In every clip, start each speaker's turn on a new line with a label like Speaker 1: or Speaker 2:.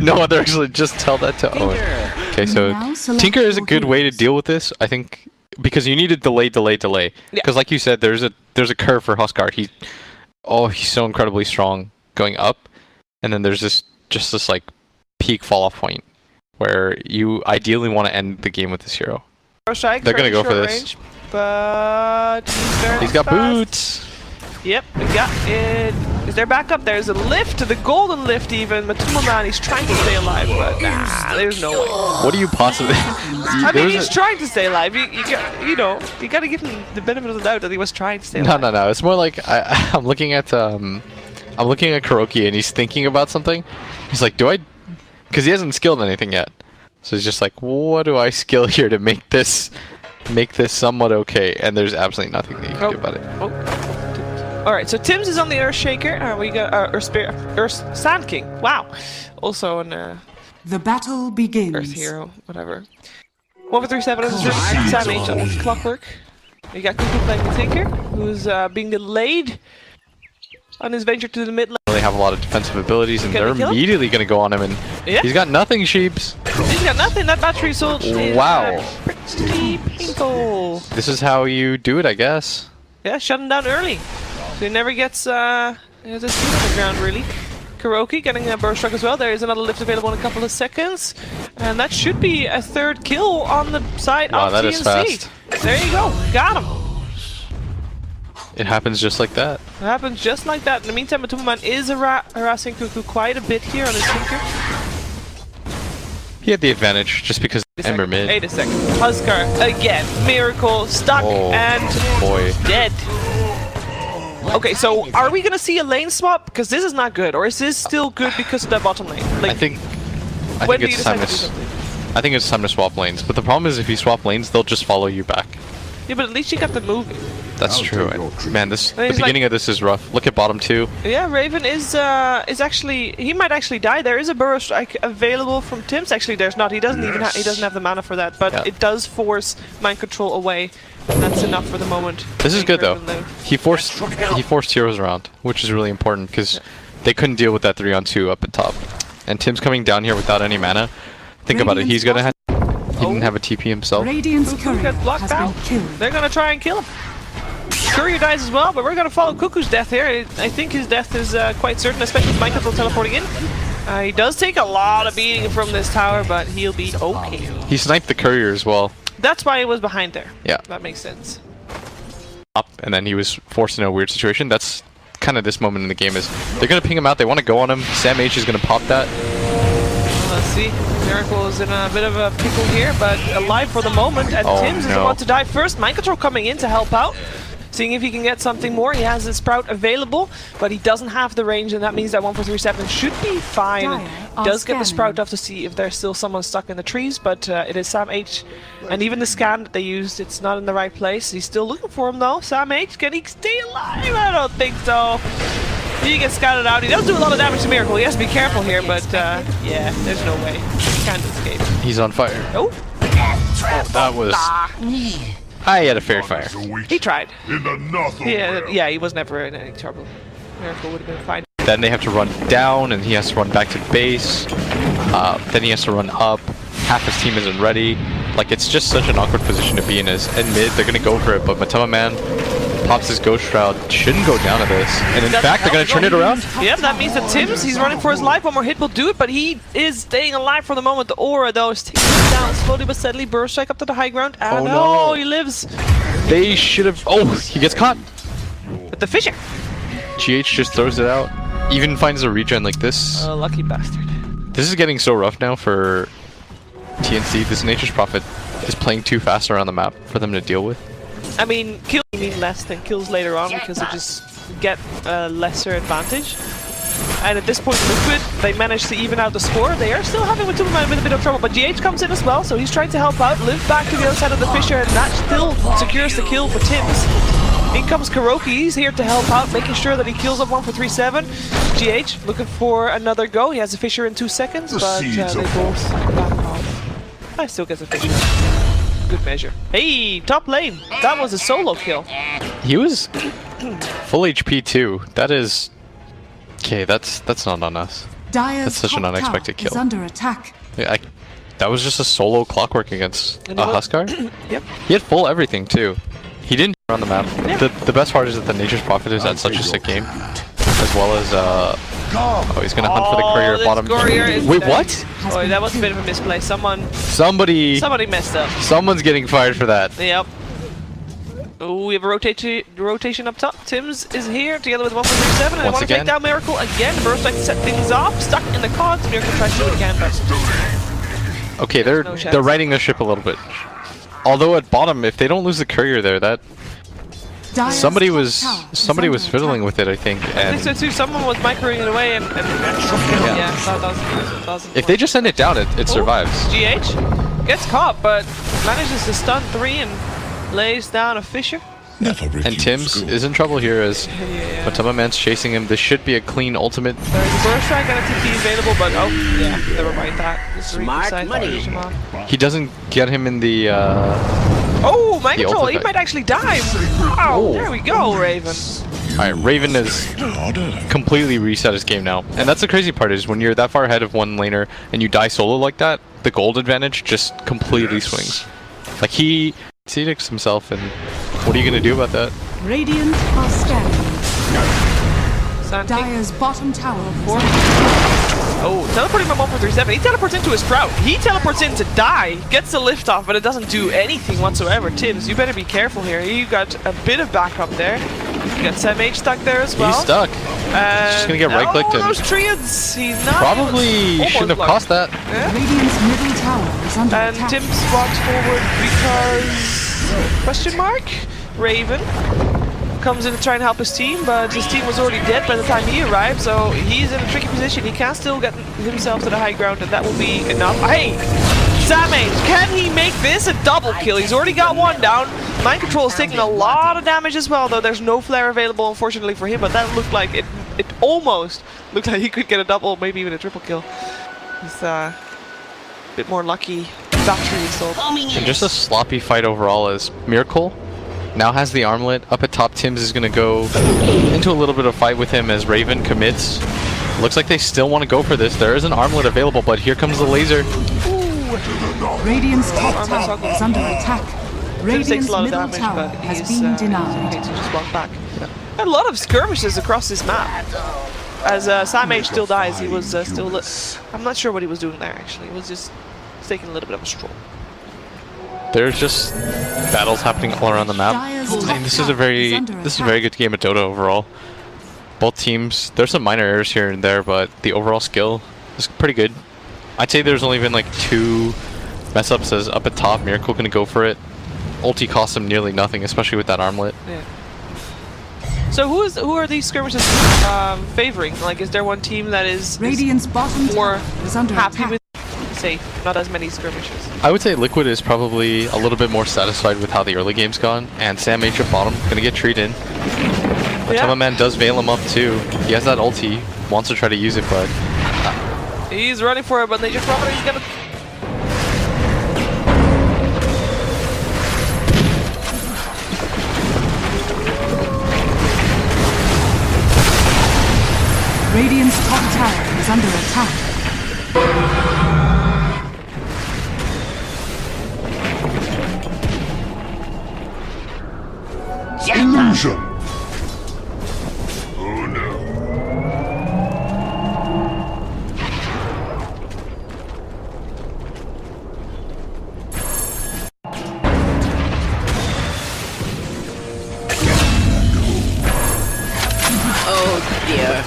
Speaker 1: No other actually just tell that to Owen. Okay, so Tinker is a good way to deal with this, I think, because you need to delay. Because like you said, there's a curve for Huskar. He's so incredibly strong going up, and then there's this like peak fall off point where you ideally want to end the game with this hero. They're gonna go for this,
Speaker 2: range, but
Speaker 1: he's got boots.
Speaker 2: Yep, we got it. Is there backup? There's a lift, the golden lift even. Matuma, he's trying to stay alive, but there's no way.
Speaker 1: What do you possibly...
Speaker 2: I mean, he's trying to stay alive. You gotta give him the benefit of the doubt that he was trying to stay alive.
Speaker 1: No. It's more like I'm looking at Kuroki and he's thinking about something. He's like, because he hasn't skilled anything yet. So he's just like, what do I skill here to make this somewhat okay? And there's absolutely nothing that you can do about it.
Speaker 2: Alright, so Tim's is on the Earthshaker. We got Earth Sand King. Wow. Also an
Speaker 3: the battle begins.
Speaker 2: Earth Hero, whatever. 1-for-3-7 is really Sam H on his clockwork. We got Cuckoo playing the Tinker, who's being delayed on his venture to the mid lane.
Speaker 1: They have a lot of defensive abilities, and they're immediately going to go on him, and he's got nothing, Sheeps.
Speaker 2: He's got nothing. That battery sold.
Speaker 1: Wow.
Speaker 2: Pretty painful.
Speaker 1: This is how you do it, I guess.
Speaker 2: Yeah, shut him down early. So he never gets this feet on the ground, really. Kuroki getting a burst struck as well. There is another lift available in a couple of seconds. And that should be a third kill on the side of
Speaker 1: that
Speaker 2: TNC.
Speaker 1: is fast.
Speaker 2: There you go. Got him.
Speaker 1: It happens just like that.
Speaker 2: It happens just like that. In the meantime, Matuma is harassing Cuckoo quite a bit here on his Tinker.
Speaker 1: He had the advantage just because Ember mid.
Speaker 2: Wait a second. Huskar again. Miracle stuck and dead. Okay, so are we gonna see a lane swap? Because this is not good, or is this still good because of that bottom lane? Like,
Speaker 1: I think it's time to swap lanes. But the problem is if you swap lanes, they'll just follow you back.
Speaker 2: Yeah, but at least you got the moving.
Speaker 1: That's true. Man, the beginning of this is rough. Look at bottom 2.
Speaker 2: Yeah, Raven is actually, he might actually die. There is a burrow strike available from Tim's. Actually, there's not. He doesn't even he doesn't have the mana for that. But it does force mind control away. And that's enough for the moment.
Speaker 1: This is good though. He forced heroes around, which is really important because they couldn't deal with that 3-on-2 up at top. And Tim's coming down here without any mana. Think about it. He's gonna have. He didn't have a TP himself.
Speaker 2: Cuckoo gets blocked out. They're gonna try and kill him. Courier dies as well, but we're gonna follow Cuckoo's death here. I think his death is quite certain, especially with Mind Control teleporting in. He does take a lot of beating from this tower, but he'll be okay.
Speaker 1: He sniped the courier as well.
Speaker 2: That's why he was behind there.
Speaker 1: Yeah.
Speaker 2: That makes sense.
Speaker 1: Up, and then he was forced into a weird situation. That's kind of this moment in the game is they're gonna ping him out. They want to go on him. Sam H is gonna pop that.
Speaker 2: Let's see. Miracle is in a bit of a pickle here, but alive for the moment. And Tim's is about to die first. Mind Control coming in to help out. Seeing if he can get something more. He has his Sprout available, but he doesn't have the range, and that means that 1-for-3-7 should be fine. He does get the Sprout off to see if there's still someone stuck in the trees, but it is Sam H. And even the scan that they used, it's not in the right place. He's still looking for him though. Sam H, can he stay alive? I don't think so. He gets scouted out. He does do a lot of damage to Miracle. He has to be careful here, but yeah, there's no way. He can't escape.
Speaker 1: He's on fire.
Speaker 2: Oh.
Speaker 1: That was... I had a fair fire.
Speaker 2: He tried. Yeah, he was never in any trouble. Miracle would have been fine.
Speaker 1: Then they have to run down, and he has to run back to base. Then he has to run up. Half his team isn't ready. Like, it's just such an awkward position to be in. As in mid, they're gonna go for it, but Matuma Man pops his Ghost Shroud. Shouldn't go down to this. And in fact, they're gonna turn it around.
Speaker 2: Yep, that means that Tim's, he's running for his life. One more hit will do it, but he is staying alive for the moment. The aura, though, is taking him down slowly but steadily. Burst strike up to the high ground. And no, he lives.
Speaker 1: They should have... Oh, he gets caught.
Speaker 2: With the fissure.
Speaker 1: GH just throws it out. Even finds a regen like this.
Speaker 2: Lucky bastard.
Speaker 1: This is getting so rough now for TNC. This Nature's Prophet is playing too fast around the map for them to deal with.
Speaker 2: I mean, kills mean less than kills later on because they just get a lesser advantage. And at this point, Liquid, they managed to even out the score. They are still having Matuma with a bit of trouble, but GH comes in as well, so he's trying to help out, live back to the other side of the fissure, and that still secures the kill for Tim's. In comes Kuroki, he's here to help out, making sure that he kills up 1-for-3-7. GH looking for another go. He has a fissure in 2 seconds, but they both back off. I still get the fissure. Good measure. Hey, top lane. That was a solo kill.
Speaker 1: He was full HP too. That is... Okay, that's not on us.
Speaker 3: Dire's
Speaker 1: such an
Speaker 3: top
Speaker 1: unexpected
Speaker 3: tower is
Speaker 1: kill.
Speaker 3: under attack.
Speaker 1: Yeah, that was just a solo clockwork against a Huskar.
Speaker 2: Yep.
Speaker 1: He had full everything too. He didn't on the map.
Speaker 2: Yeah.
Speaker 1: The best part is that the Nature's Prophet is at such a sick game, as well as oh, he's gonna hunt for the courier
Speaker 2: this
Speaker 1: bottom.
Speaker 2: courier is
Speaker 1: Wait,
Speaker 2: dead.
Speaker 1: what?
Speaker 2: Oh, that was a bit of a misplay.
Speaker 1: Somebody
Speaker 2: Messed up.
Speaker 1: someone's getting fired for that.
Speaker 2: Yep. Oh, we have a rotation up top. Tims is here together with 137, and they
Speaker 1: Once
Speaker 2: want to take
Speaker 1: again.
Speaker 2: down Miracle again. Burst like to set things off. Stuck in the cogs. Miracle tries to do what he can, but
Speaker 1: Okay,
Speaker 2: no chance.
Speaker 1: they're riding the ship a little bit. Although at bottom, if they don't lose the courier there, that
Speaker 3: Dire's
Speaker 1: somebody
Speaker 3: top
Speaker 1: was
Speaker 3: tower is
Speaker 1: somebody was
Speaker 3: under
Speaker 1: fiddling
Speaker 3: attack.
Speaker 1: with it, I think.
Speaker 2: I think so
Speaker 1: And
Speaker 2: too. Someone was microing it away and yeah, that doesn't
Speaker 1: if they just send it down, it survives.
Speaker 2: GH gets caught, but manages to stun 3 and lays down a Fisher.
Speaker 1: And Tims is in trouble here as Matama Man's chasing him. This should be a clean ultimate.
Speaker 2: There's a burst strike and a TP available, but oh yeah, never mind that.
Speaker 4: Smart money.
Speaker 1: He doesn't get him in the
Speaker 2: Oh, mind
Speaker 1: The
Speaker 2: control! He
Speaker 1: ultimate.
Speaker 2: might actually die. Wow,
Speaker 1: Oh.
Speaker 2: there we go, Raven.
Speaker 1: Alright, Raven has completely reset his game now. And that's the crazy part is when you're that far ahead of one laner and you die solo like that, the gold advantage just completely swings. Like he Cedix himself, and what are you gonna do about that?
Speaker 3: Radiant are scanning.
Speaker 2: Santi.
Speaker 3: Dire's bottom tower is
Speaker 2: Four.
Speaker 3: under attack.
Speaker 2: Oh, teleporting from 147. He teleports into his Sprout. He teleports in to die. Gets the lift off, but it doesn't do anything whatsoever. Tims, you better be careful here. You got a bit of backup there. You got Sam H stuck there as well.
Speaker 1: He's stuck.
Speaker 2: And
Speaker 1: just gonna get right-clicked and
Speaker 2: those triads. He's not.
Speaker 1: Probably
Speaker 2: almost
Speaker 1: shouldn't have
Speaker 2: blocked.
Speaker 1: cost that.
Speaker 2: Yeah.
Speaker 3: Radiant's middle tower is under
Speaker 2: And
Speaker 3: attack.
Speaker 2: Tims walks forward because question mark. Raven comes in to try and help his team, but his team was already dead by the time he arrived, so he's in a tricky position. He can still get himself to the high ground, and that will be enough. Hey! Sam H, can he make this a double kill? He's already got one down. Mind Control is taking a lot of damage as well, though there's no flare available, unfortunately, for him, but that looked like it almost looked like he could get a double, maybe even a triple kill. He's a bit more lucky battery assault.
Speaker 1: And just a sloppy fight overall as Miracle now has the armlet. Up at top, Tims is going to go into a little bit of fight with him as Raven commits. Looks like they still want to go for this. There is an armlet available, but here comes the laser.
Speaker 3: Radiant's top tower is under attack.
Speaker 2: Tims takes
Speaker 3: Radiant's
Speaker 2: a lot of
Speaker 3: middle
Speaker 2: damage,
Speaker 3: tower
Speaker 2: but
Speaker 3: has
Speaker 2: he's
Speaker 3: been denied.
Speaker 2: okay to just walk back. A lot of skirmishes across this map. As Sam H still dies, he was still... I'm not sure what he was doing there, actually. He was just taking a little bit of a stroll.
Speaker 1: There's just battles happening all around the map. And this is a very good game of Dota overall. Both teams, there's some minor errors here and there, but the overall skill is pretty good. I'd say there's only been like 2 mess ups as up at top. Miracle gonna go for it. Ulti costs him nearly nothing, especially with that armlet.
Speaker 2: Yeah. So who are these skirmishes favoring? Like, is there one team that is
Speaker 3: Radiant's bottom
Speaker 2: more
Speaker 3: tower is under
Speaker 2: happy
Speaker 3: attack.
Speaker 2: with safe, not as many skirmishes?
Speaker 1: I would say Liquid is probably a little bit more satisfied with how the early game's gone, and Sam H at bottom gonna get treed in. But
Speaker 2: Yeah.
Speaker 1: Man does veil him up too. He has that ulti, wants to try to use it, but
Speaker 2: He's running for it, but Nature Prophet is gonna...
Speaker 3: Radiant's top tower is under attack.
Speaker 5: Illusion! Oh no.
Speaker 4: Oh dear.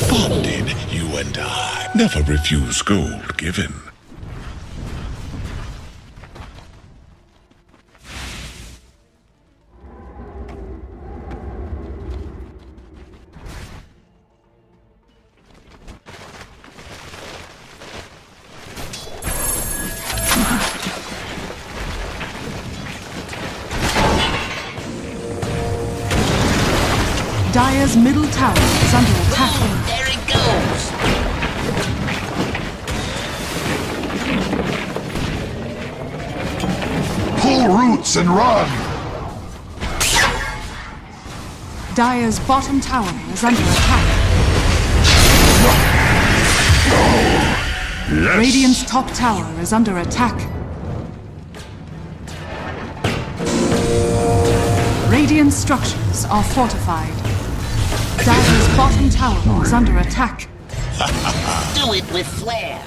Speaker 5: Bonded, you and I. Never refuse gold given.
Speaker 3: Dire's middle tower is under attack.
Speaker 4: There it goes.
Speaker 5: Pull roots and run!
Speaker 3: Dire's bottom tower is under attack. Radiant's top tower is under attack. Radiant structures are fortified. Dire's bottom tower is under attack.
Speaker 4: Do it with flair.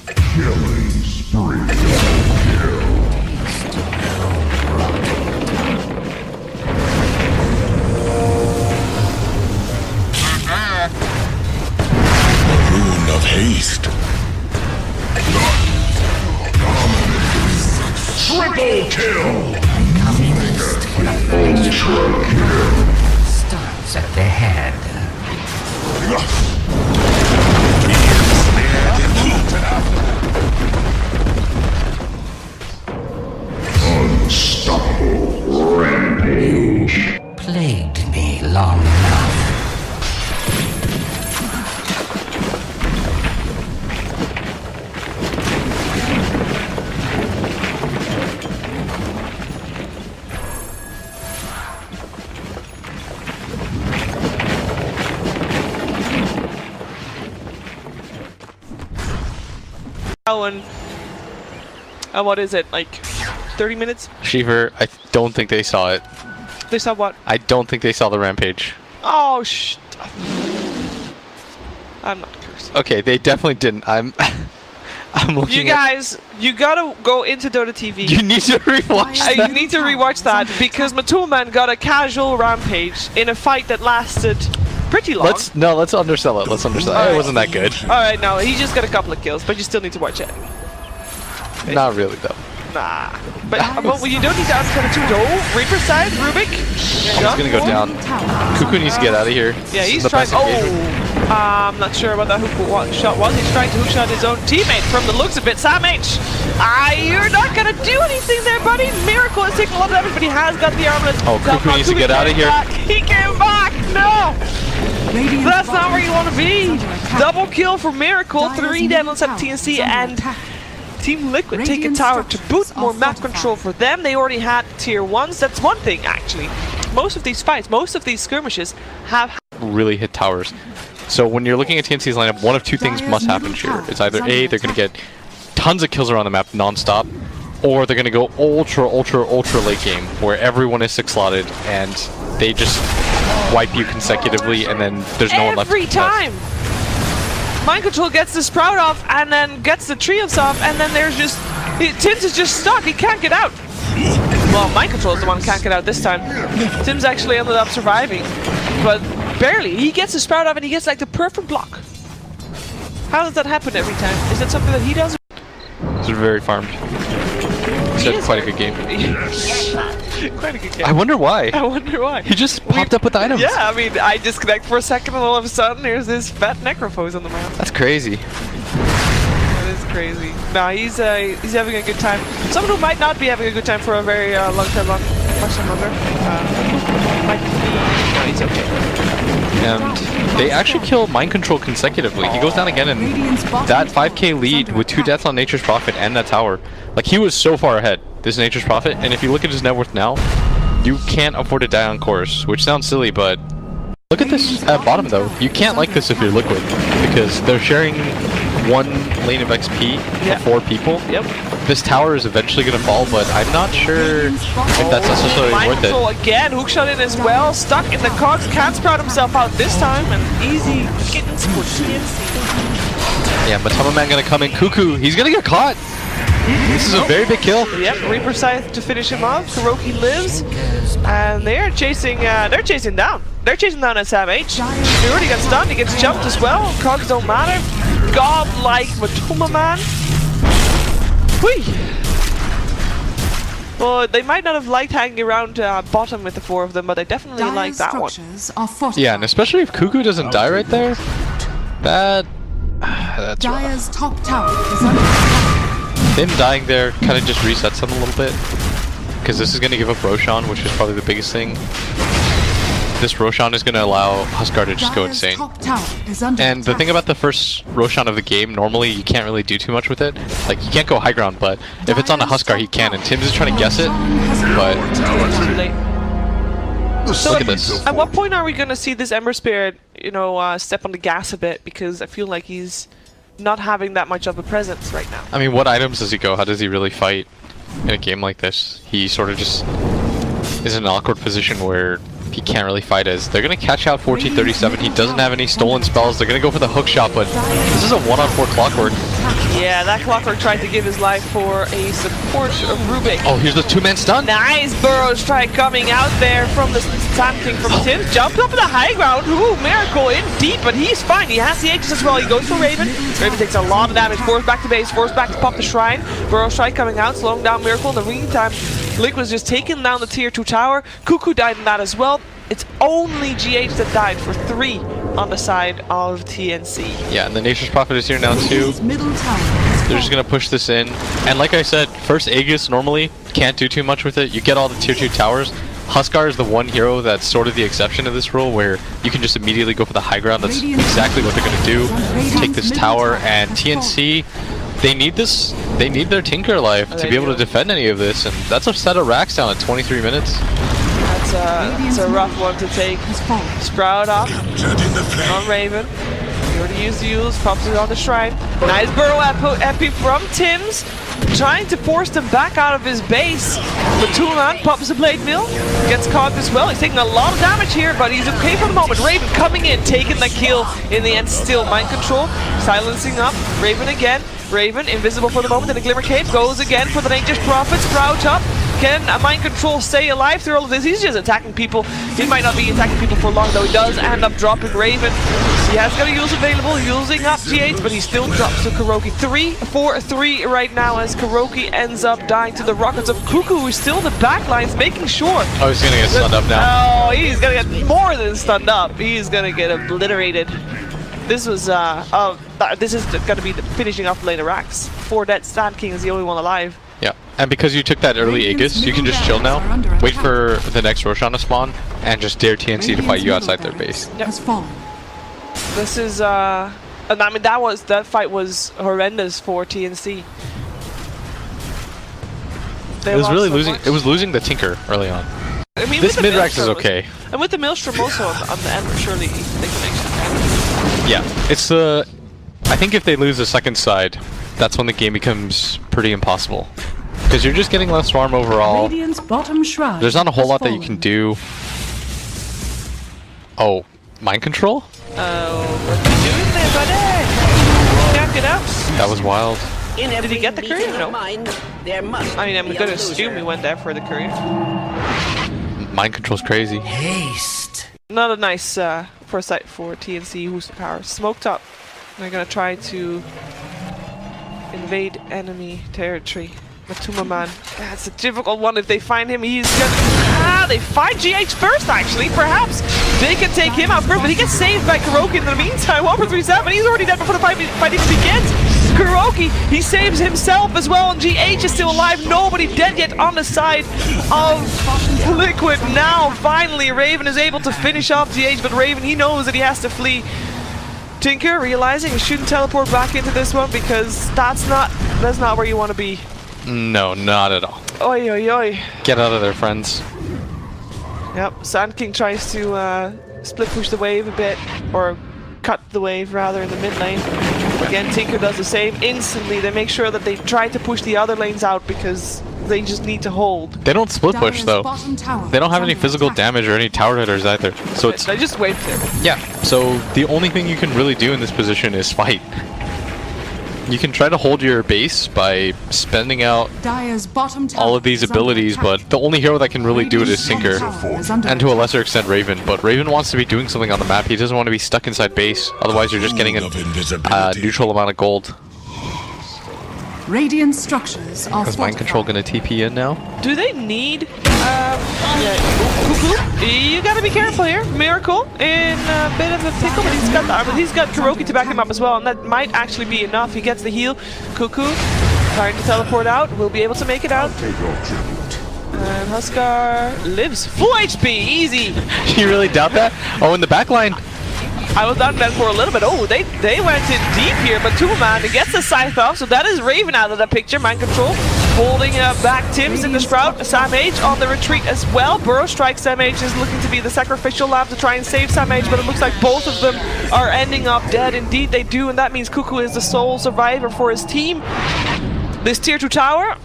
Speaker 5: Killing spree. Rune of haste. Triple kill. Ultra kill.
Speaker 6: Starts at the head.
Speaker 5: Unstoppable rampage.
Speaker 6: Plagued me long enough.
Speaker 2: And what is it, like 30 minutes?
Speaker 1: Shiver, I don't think they saw it.
Speaker 2: They saw what?
Speaker 1: I don't think they saw the rampage.
Speaker 2: Oh, I'm not cursed.
Speaker 1: Okay, they definitely didn't. I'm looking
Speaker 2: You guys, you gotta go into Dota TV.
Speaker 1: You need to rewatch
Speaker 2: You
Speaker 1: that.
Speaker 2: need to rewatch that because Matuman got a casual rampage in a fight that lasted pretty long.
Speaker 1: Let's undersell it. Let's undersell it.
Speaker 2: Alright.
Speaker 1: It wasn't that good.
Speaker 2: Alright, no, he just got a couple of kills, but you still need to watch it.
Speaker 1: Not really though.
Speaker 2: Nah. But you don't need to ask kind of two though. Reaper side, Rubik.
Speaker 1: He's gonna go down. Cuckoo needs to get out of here.
Speaker 2: Yeah, he's
Speaker 1: The
Speaker 2: trying.
Speaker 1: best engagement.
Speaker 2: I'm not sure about that shot was. He's trying to hookshot his own teammate from the looks of it. Sam H. You're not gonna do anything there, buddy. Miracle is taking a lot of damage, but he has got the armlet.
Speaker 1: Oh, Cuckoo needs to get out of here.
Speaker 2: He came back. No.
Speaker 3: Radiant's
Speaker 2: That's not
Speaker 3: bottom
Speaker 2: where you want to
Speaker 3: tower
Speaker 2: be.
Speaker 3: is under attack.
Speaker 2: Double kill for Miracle.
Speaker 3: Dire's
Speaker 2: 3
Speaker 3: middle
Speaker 2: down on
Speaker 3: tower
Speaker 2: TNC
Speaker 3: is under
Speaker 2: and
Speaker 3: attack.
Speaker 2: Team Liquid take a
Speaker 3: Radiant
Speaker 2: tower to boot.
Speaker 3: structures
Speaker 2: More
Speaker 3: are
Speaker 2: map
Speaker 3: fortified.
Speaker 2: control for them. They already had tier 1s. That's one thing, actually. Most of these fights, most of these skirmishes have...
Speaker 1: Really hit towers. So when you're looking at TNC's lineup, one of two things
Speaker 3: Dire's
Speaker 1: must happen
Speaker 3: middle
Speaker 1: here.
Speaker 3: tower
Speaker 1: It's either
Speaker 3: is under
Speaker 1: A, they're gonna
Speaker 3: attack.
Speaker 1: get tons of kills around the map non-stop, or they're gonna go ultra late game where everyone is 6-slotted and they just wipe you consecutively and then there's no one left to
Speaker 2: Every
Speaker 1: contest.
Speaker 2: time! Mind Control gets the Sprout off and then gets the Trios off and then there's just... Tim's is just stuck, he can't get out. Well, Mind Control is the one who can't get out this time. Tim's actually ended up surviving, but barely. He gets the Sprout off and he gets like the perfect block. How does that happen every time? Is that something that he does?
Speaker 1: It's very farmed. It's
Speaker 2: He is
Speaker 1: quite a good game.
Speaker 2: Quite a good game.
Speaker 1: I wonder why.
Speaker 2: I wonder why.
Speaker 1: He just popped up with the items.
Speaker 2: Yeah, I mean, I disconnect for a second and all of a sudden here's this fat necrophose on the map.
Speaker 1: That's crazy.
Speaker 2: That is crazy. Nah, he's having a good time. Someone who might not be having a good time for a very long time, much time longer. Might be... No, he's okay.
Speaker 1: And they actually kill Mind Control consecutively. He goes down again and
Speaker 3: Radiant's bottom
Speaker 1: that
Speaker 3: tower
Speaker 1: 5k
Speaker 3: is
Speaker 1: lead
Speaker 3: under
Speaker 1: with 2
Speaker 3: attack.
Speaker 1: deaths on Nature's Prophet and that tower. Like, he was so far ahead, this Nature's Prophet, and if you look at his net worth now, you can't afford to die on course, which sounds silly, but look at this at bottom though. You can't like this if you're Liquid, because they're sharing 1 lane of XP
Speaker 2: Yeah.
Speaker 1: for 4 people.
Speaker 2: Yep.
Speaker 1: This tower is eventually going to fall, but I'm not sure if that's necessarily
Speaker 2: Mind
Speaker 1: worth
Speaker 2: Control
Speaker 1: it.
Speaker 2: again, hookshot in as well, stuck in the cogs, can't sprout himself out this time, and easy kittens for TNC.
Speaker 1: Yeah, but Tama Man going to come in. Cuckoo, he's going to get caught. This is a very big kill.
Speaker 2: Yep, Reaper Scythe to finish him off. Kuroki lives, and they're chasing down. They're chasing down Sam H. He already got stunned. He gets jumped as well. Cogs don't matter. Godlike Matuma Man. Whee! Well, they might not have liked hanging around bottom with the 4 of them, but they definitely like
Speaker 3: Dire's
Speaker 2: that one.
Speaker 3: structures are fortified.
Speaker 1: Yeah, and especially if Cuckoo doesn't die right there, that's rough.
Speaker 3: Dire's top tower is under attack.
Speaker 1: Him dying there kind of just resets him a little bit, because this is going to give up Roshan, which is probably the biggest thing. This Roshan is going to allow Huskar to just go
Speaker 3: Dire's
Speaker 1: insane.
Speaker 3: top tower is under
Speaker 1: And the
Speaker 3: attack.
Speaker 1: thing about the first Roshan of the game, normally you can't really do too much with it. Like, you can't go high ground, but if it's on a Huskar, he can, and Tim's is trying to guess it, but
Speaker 2: Too late. So
Speaker 1: Look at this.
Speaker 2: At what point are we gonna see this Ember Spirit, you know, step on the gas a bit? Because I feel like he's not having that much of a presence right now.
Speaker 1: I mean, what items does he go? How does he really fight in a game like this? He sort of just is in an awkward position where he can't really fight as they're gonna catch out 1437. He doesn't have any stolen spells. They're gonna go for the hook shot, but this is a 1-on-4 Clockwork.
Speaker 2: Yeah, that Clockwork tried to give his life for a support of Rubik.
Speaker 1: Oh, here's the 2-man stun.
Speaker 2: Nice burrow strike coming out there from the Sand King from Tim. Jumped up to the high ground. Ooh, Miracle in deep, but he's fine. He has the Aegis as well. He goes for Raven. Raven takes a lot of damage. Forced back to base. Forced back to pop the Shrine. Burrow strike coming out, slowing down Miracle. In the meantime, Lick was just taking down the tier 2 tower. Cuckoo died in that as well. It's only GH that died for 3 on the side of TNC.
Speaker 1: Yeah, and the Nature's Prophet is here now too. They're just gonna push this in. And like I said, first Aegis normally can't do too much with it. You get all the tier 2 towers. Huskar is the one hero that's sort of the exception to this rule, where you can just immediately go for the high ground. That's exactly what they're gonna do. Take this tower, and TNC, they need this. They need their Tinker alive to be able to defend any of this, and that's a set of racks down at 23 minutes.
Speaker 2: It's a rough one to take. Sprout up on Raven. He already used the use, pops it on the Shrine. Nice burrow epi from Tim's. Trying to force them back out of his base. But Tulan pops the Blade Mill. Gets caught as well. He's taking a lot of damage here, but he's okay for the moment. Raven coming in, taking the kill in the end. Still mind control. Silencing up. Raven again. Raven invisible for the moment, and the Glimmer Cape goes again for the Nature's Prophet. Sprout up. Can Mind Control stay alive through all of this? He's just attacking people. He might not be attacking people for long, though. He does end up dropping Raven. He has got a use available, using up GH, but he still drops to Kuroki. 3-4-3 right now as Kuroki ends up dying to the Rockets of Cuckoo, who's still in the backlines, making sure.
Speaker 1: Oh, he's gonna get stunned up now.
Speaker 2: Oh, he's gonna get more than stunned up. He's gonna get obliterated. This was, this is gonna be the finishing off lane of racks. 4 dead. Sand King is the only one alive.
Speaker 1: Yeah, and because you took that early Aegis, you can just chill now, wait for the next Roshan to spawn, and just dare TNC to fight you outside their base.
Speaker 2: Yep. This is, I mean, that fight was horrendous for TNC.
Speaker 1: It was really losing. It was losing the Tinker early on.
Speaker 2: I mean,
Speaker 1: this mid rax is okay.
Speaker 2: And with the Maelstrom also on the Ember, surely they can actually.
Speaker 1: Yeah, it's the. I think if they lose the second side, that's when the game becomes pretty impossible. Because you're just getting less farm overall. There's not a whole lot that you can do. Oh, mind control?
Speaker 2: Oh, what are you doing there, buddy? Can't get up.
Speaker 1: That was wild.
Speaker 2: Did he get the courier? No. I mean, I'm gonna assume he went there for the courier.
Speaker 1: Mind control's crazy.
Speaker 6: Haste.
Speaker 2: Not a nice foresight for TNC, who's power smoked up. They're gonna try to invade enemy territory. Matuma Man. That's a difficult one. If they find him, he's gonna... they find GH first, actually. Perhaps they can take him out first, but he gets saved by Kuroki in the meantime. 1-for-3-7. He's already dead before the fight even begins. Kuroki, he saves himself as well, and GH is still alive. Nobody dead yet on the side of Liquid. Now, finally, Raven is able to finish off GH, but Raven, he knows that he has to flee. Tinker, realizing he shouldn't teleport back into this one because that's not where you want to be.
Speaker 1: No, not at all.
Speaker 2: Oi, oi, oi.
Speaker 1: Get out of there, friends.
Speaker 2: Yep, Sand King tries to split push the wave a bit, or cut the wave rather in the mid lane. Again, Tinker does the same. Instantly, they make sure that they try to push the other lanes out because they just need to hold.
Speaker 1: They don't split push though. They don't have any physical damage or any tower hitters either. So it's...
Speaker 2: They just wait there.
Speaker 1: Yeah, so the only thing you can really do in this position is fight. You can try to hold your base by spending out all of these abilities, but the only hero that can really do it is Tinker, and to a lesser extent Raven. But Raven wants to be doing something on the map. He doesn't want to be stuck inside base, otherwise you're just getting a neutral amount of gold.
Speaker 3: Radiant structures are
Speaker 1: Is Mind Control gonna TP in now?
Speaker 2: Do they need... Cuckoo? You gotta be careful here. Miracle in a bit of a pickle, but he's got Kuroki to back him up as well, and that might actually be enough. He gets the heal. Cuckoo trying to teleport out. Will be able to make it out. And Huskar lives. Full HP! Easy!
Speaker 1: You really doubt that? Oh, in the backline.
Speaker 2: I was down that for a little bit. Oh, they went in deep here, but Tuman gets the scythe off, so that is Raven out of the picture. Mind control holding back Tims in the Sprout. Sam H on the retreat as well. Burrow Strike. Sam H is looking to be the sacrificial lamb to try and save Sam H, but it looks like both of them are ending up dead. Indeed they do, and that means Cuckoo is the sole survivor for his team. This tier 2 tower,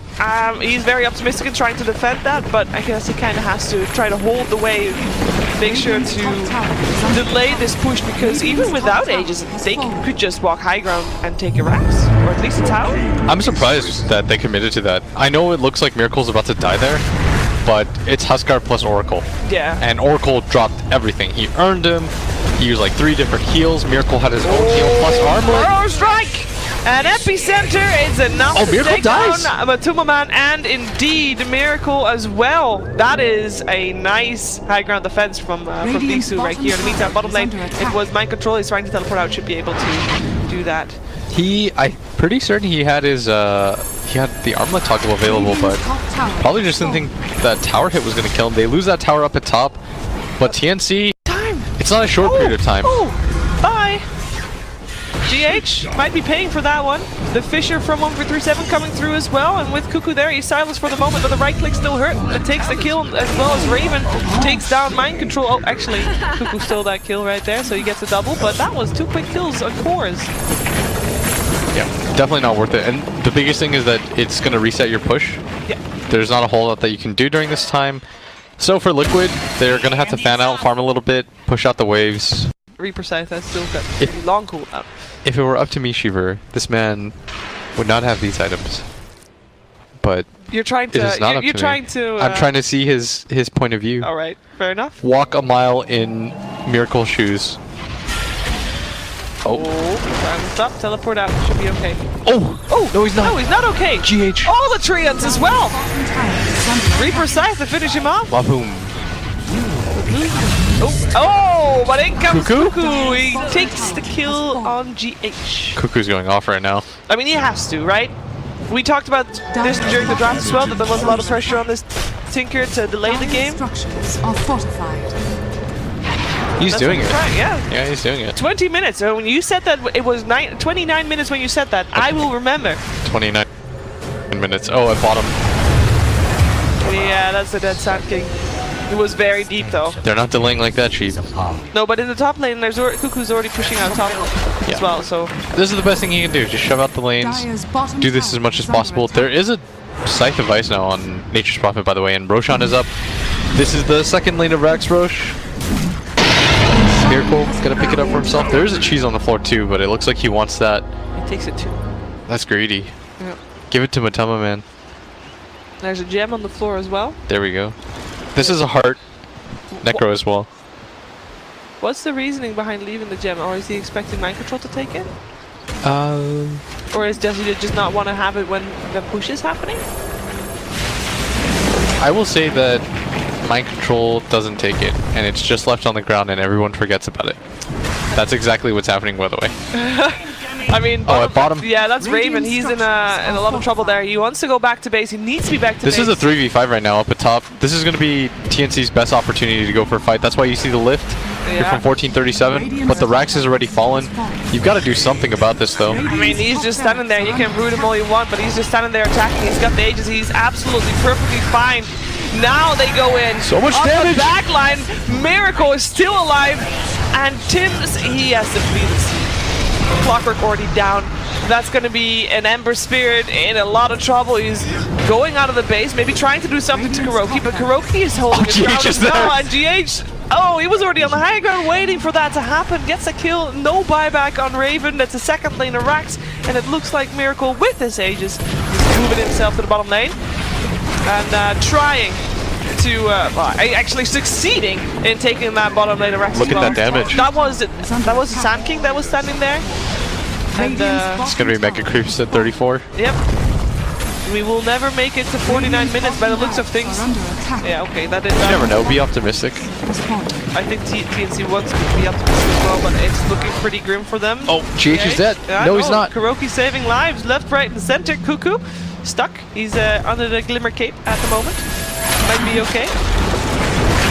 Speaker 2: he's very optimistic in trying to defend that, but I guess he kind of has to try to hold the wave, make sure to delay this push, because even without Aegis, they could just walk high ground and take a Rax, or at least a tower.
Speaker 1: I'm surprised that they committed to that. I know it looks like Miracle's about to die there, but it's Huskar plus Oracle.
Speaker 2: Yeah.
Speaker 1: And Oracle dropped everything. He earned him. He used like 3 different heals. Miracle had his own heal plus armor.
Speaker 2: Burrow Strike! And Epicenter is enough to
Speaker 1: Miracle
Speaker 2: take down
Speaker 1: dies.
Speaker 2: Matumaman, and indeed Miracle as well. That is a nice high ground defense from Bigsu right here. In the meantime, bottom lane, it was Mind Control. He's trying to teleport out, should be able to do that.
Speaker 1: I'm pretty certain he had his he had the armlet toggle available, but probably just didn't think that tower hit was gonna kill him. They lose that tower up at top, but TNC, it's not a short period of time.
Speaker 2: Oh, bye. GH might be paying for that one. The Fisher from 1-3-7 coming through as well, and with Cuckoo there, he's silenced for the moment, but the right click still hurt. It takes the kill as well as Raven takes down Mind Control. Oh, actually, Cuckoo stole that kill right there, so he gets a double, but that was 2 quick kills on cores.
Speaker 1: Yeah, definitely not worth it. And the biggest thing is that it's going to reset your push.
Speaker 2: Yeah.
Speaker 1: There's not a whole lot that you can do during this time. So for Liquid, they're going to have to fan out, farm a little bit, push out the waves.
Speaker 2: Reaper Scythe has still got a long cooldown.
Speaker 1: If it were up to me, Shiver, this man would not have these items. But
Speaker 2: you're trying to.
Speaker 1: it is not up
Speaker 2: you're
Speaker 1: to
Speaker 2: trying
Speaker 1: me.
Speaker 2: to.
Speaker 1: I'm trying to see his point of view.
Speaker 2: All right, fair enough.
Speaker 1: Walk a mile in Miracle shoes.
Speaker 2: Oh, trying to stop. Teleport out. Should be okay.
Speaker 1: Oh, no, he's not.
Speaker 2: No, he's not okay.
Speaker 1: GH.
Speaker 2: All the Treants as well. Reaper Scythe to finish him off.
Speaker 1: Waboom.
Speaker 2: Oh, but in comes
Speaker 1: Cuckoo?
Speaker 2: Cuckoo. He takes the kill on GH.
Speaker 1: Cuckoo's going off right now.
Speaker 2: I mean, he has to, right? We talked about this during the draft as well, that there was a lot of pressure on this Tinker to delay the game.
Speaker 3: Structures are fortified.
Speaker 1: He's doing it.
Speaker 2: Right, yeah.
Speaker 1: Yeah, he's doing it.
Speaker 2: 20 minutes. So when you said that, it was 29 minutes when you said that. I will remember.
Speaker 1: 29 minutes. Oh, at bottom.
Speaker 2: Yeah, that's the Dead Sand King. It was very deep though.
Speaker 1: They're not delaying like that, Sheep.
Speaker 2: No, but in the top lane, there's Cuckoo's already pushing out top as well. So
Speaker 1: this is the best thing you can do. Just shove out the lanes. Do this as much as possible. There is a Scythe of Ice now on Nature's Prophet, by the way, and Roshan is up. This is the second lane of Rax Rosh. Miracle gonna pick it up for himself. There is a cheese on the floor too, but it looks like he wants that.
Speaker 2: He takes it too.
Speaker 1: That's greedy.
Speaker 2: Yeah.
Speaker 1: Give it to Matama, man.
Speaker 2: There's a gem on the floor as well.
Speaker 1: There we go. This is a heart. Necro as well.
Speaker 2: What's the reasoning behind leaving the gem? Or is he expecting Mind Control to take it? Or does he just not want to have it when the push is happening?
Speaker 1: I will say that Mind Control doesn't take it, and it's just left on the ground and everyone forgets about it. That's exactly what's happening, by the way.
Speaker 2: I mean,
Speaker 1: at bottom.
Speaker 2: Yeah, that's Raven. He's in a lot of trouble there. He wants to go back to base. He needs to be back to base.
Speaker 1: This is a 3v5 right now up at top. This is going to be TNC's best opportunity to go for a fight. That's why you see the lift here from 1437. But the Rax has already fallen. You've got to do something about this, though.
Speaker 2: I mean, he's just standing there. You can root him all you want, but he's just standing there attacking. He's got the Aegis. He's absolutely perfectly fine. Now they go in.
Speaker 1: So much
Speaker 2: on
Speaker 1: damage.
Speaker 2: The back line. Miracle is still alive. And Tims, he has to flee the scene. Clockwork already down. That's going to be an Ember Spirit in a lot of trouble. He's going out of the base, maybe trying to do something to Kuroki, but Kuroki is holding his ground as well. And GH, oh, he was already on the high ground waiting for that to happen. Gets a kill, no buyback on Raven. That's a second lane of Rax, and it looks like Miracle with his Aegis is moving himself to the bottom lane and trying to actually succeeding in taking that bottom lane of Rax.
Speaker 1: Look at that damage.
Speaker 2: That was the Sand King that was standing there. And
Speaker 1: it's gonna be Mega Creeps at 34.
Speaker 2: Yep. We will never make it to 49 minutes by the looks of things. Yeah, okay, that is.
Speaker 1: You never know. Be optimistic.
Speaker 2: I think TNC wants to be optimistic as well, but it's looking pretty grim for them.
Speaker 1: Oh, GH is dead. No, he's not.
Speaker 2: Kuroki saving lives, left, right, and center. Cuckoo stuck. He's under the Glimmer Cape at the moment. Might be okay.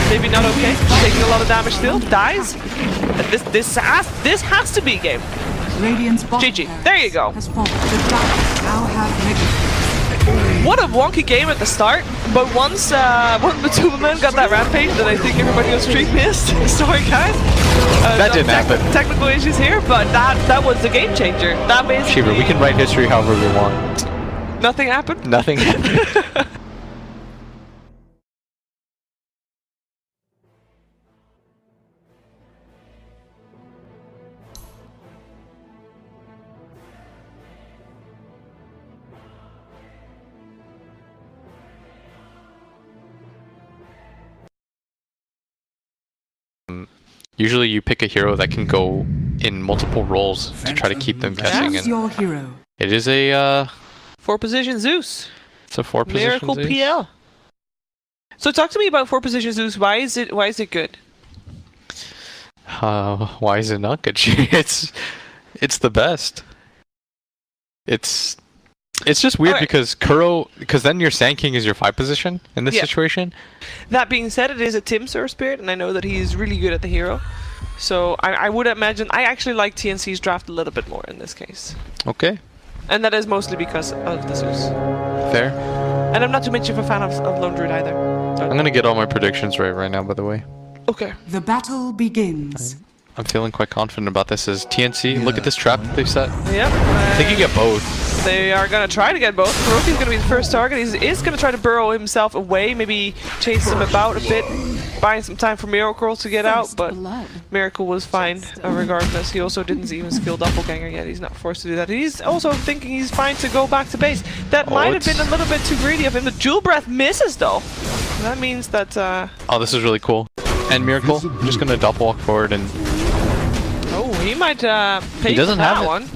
Speaker 2: Maybe not okay. Taking a lot of damage still. Dies. This has to be game.
Speaker 3: Radiant's
Speaker 2: GG. There you go. What a wonky game at the start, but once the two of them got that rampage that I think everybody on stream missed. Sorry guys.
Speaker 1: That didn't happen.
Speaker 2: Technical issues here, but that was the game changer. That basically...
Speaker 1: Shiver, we can write history however we want.
Speaker 2: Nothing happened?
Speaker 1: Nothing happened. Usually you pick a hero that can go in multiple roles to try to keep them guessing.
Speaker 3: Choose your hero.
Speaker 1: It is a
Speaker 2: 4-position Zeus.
Speaker 1: it's a 4-position
Speaker 2: Miracle
Speaker 1: Zeus.
Speaker 2: PL. So talk to me about 4-position Zeus. Why is it good?
Speaker 1: Why is it not good? it's the best. It's just weird because because then your Sand King is your 5 position in this situation.
Speaker 2: That being said, it is a Tim Sir Spirit, and I know that he's really good at the hero. So I would imagine I actually like TNC's draft a little bit more in this case.
Speaker 1: Okay.
Speaker 2: And that is mostly because of the Zeus.
Speaker 1: Fair.
Speaker 2: And I'm not too much of a fan of Lone Druid either. So.
Speaker 1: I'm gonna get all my predictions right now, by the way.
Speaker 2: Okay.
Speaker 3: The battle begins.
Speaker 1: I'm feeling quite confident about this as TNC. Look at this trap that they've set.
Speaker 2: Yep.
Speaker 1: I think you get both.
Speaker 2: They are going to try to get both. Kuroki's going to be the first target. He is going to try to burrow himself away, maybe chase him about a bit, buying some time for Miracle to get out, but Miracle was fine regardless. He also didn't even skill Doppelganger yet. He's not forced to do that. He's also thinking he's fine to go back to base. That might have been a little bit too greedy of him. The Jewel Breath misses though. That means that...
Speaker 1: Oh, this is really cool. And Miracle, I'm just going to double walk forward and...
Speaker 2: Oh, he might pay
Speaker 1: He doesn't
Speaker 2: for that
Speaker 1: have it.
Speaker 2: one.